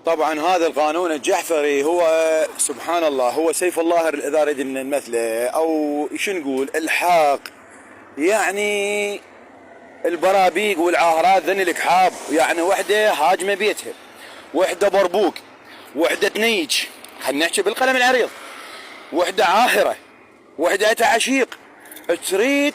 طبعا هذا القانون الجعفري هو سبحان الله، هو سيف الله اذا اريد نمثله، او شو نقول، الحاق. يعني البرابيق والعاهرات ذن الكحاب، يعني وحده هاجمه بيتها، وحده بربوق، وحده تنيج، خلينا نحكي بالقلم العريض، وحده عاهره، وحده عشيق، تريد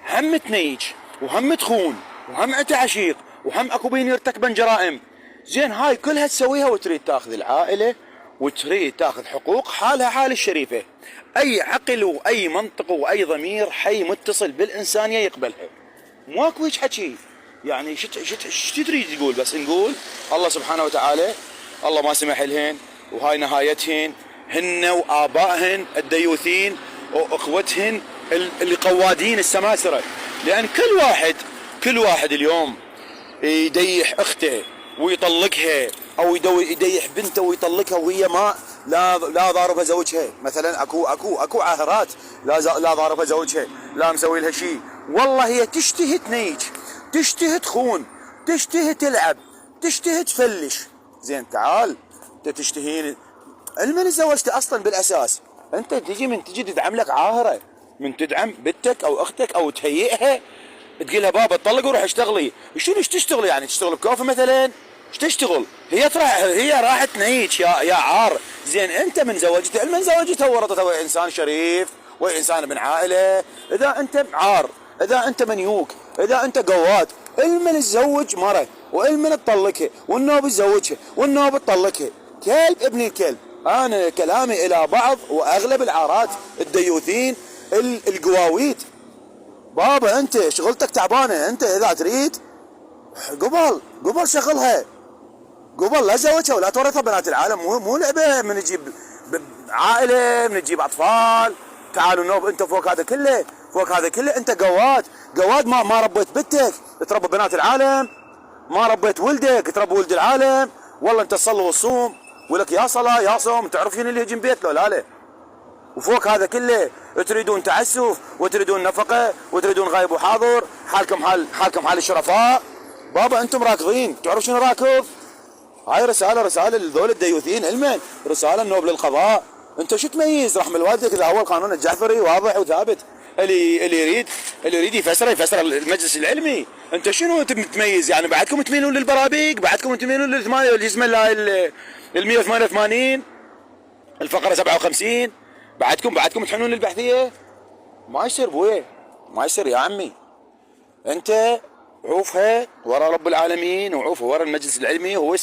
هم تنيج وهم تخون وهم عشيق وهم اكو بين يرتكبن جرائم. زين هاي كلها تسويها وتريد تاخذ العائله وتريد تاخذ حقوق حالها حال الشريفه. اي عقل واي منطق واي ضمير حي متصل بالانسانيه يقبلها. ماكو هيك حكي. يعني شت تريد تقول؟ بس نقول الله سبحانه وتعالى الله ما سمح لهن، وهاي نهايتهن، هن وابائهن الديوثين واخوتهن اللي قوادين السماسره. لان كل واحد اليوم يديح اخته ويطلقها، او يديح بنته ويطلقها وهي ما لا ضاربها زوجها. مثلا اكو عاهرات لا ضاربها زوجها، لا مسوي لها شيء. والله هي تشتهي تنيج، تشتهي تخون، تشتهي تلعب، تشتهي تفلش. زين تعال انت تشتهين المن تزوجت اصلا بالاساس؟ انت تجي تدعم لك عاهره، من تدعم بنتك او اختك او تهيئها، تقول لها بابا تطلق وروح اشتغلي. شنو ايش تشتغلي؟ يعني تشتغل بكوفه مثلا؟ ايش تشتغل؟ هي راحت تنيج يا عار. زين انت من زوجتها، المن زوجتها ورطتها انسان شريف وانسان من عائله. اذا انت عار، اذا انت منيوك، اذا انت قواد، المن تزوج مره والمن تطلقها والنوب تزوجها والنوب تطلقها. كلب ابن الكلب. انا كلامي الى بعض واغلب العارات الديوثين القواويت. بابا انت شغلتك تعبانه، انت اذا تريد قبل شغلها، قبل لا تزوجها ولا تورثها بنات العالم. مو لعبه من نجيب عائله، من نجيب اطفال. تعالوا نوب انت فوق هذا كله، فوق هذا كله انت قواد. ما ربيت بنتك تربى بنات العالم، ما ربيت ولدك تربى ولد العالم. والله انت تصلي وتصوم ولك يا صلاه يا صوم، تعرفين اللي يهجم بيت لو لا. وفوق هذا كله تريدون تعسف وتريدون نفقه وتريدون غايب وحاضر. حالكم حال الشرفاء. بابا انتم راكضين، تعرف شنو راكض؟ هاي رساله لذول الديوثين، علما رساله نوب للقضاء. انت شو تميز رحم الوالدك اذا هو القانون الجعفري واضح وثابت؟ اللي يريد يفسر المجلس العلمي. انت شنو تميز؟ يعني بعدكم تميلون للبرابيق، بعدكم تميلون للجسم ال 188 الفقره 57، بعدكم تحنون للبحثيه. ما يصير بويه، ما يصير يا عمي. انت عوفها ورا رب العالمين وعوفها ورا المجلس العلمي، هو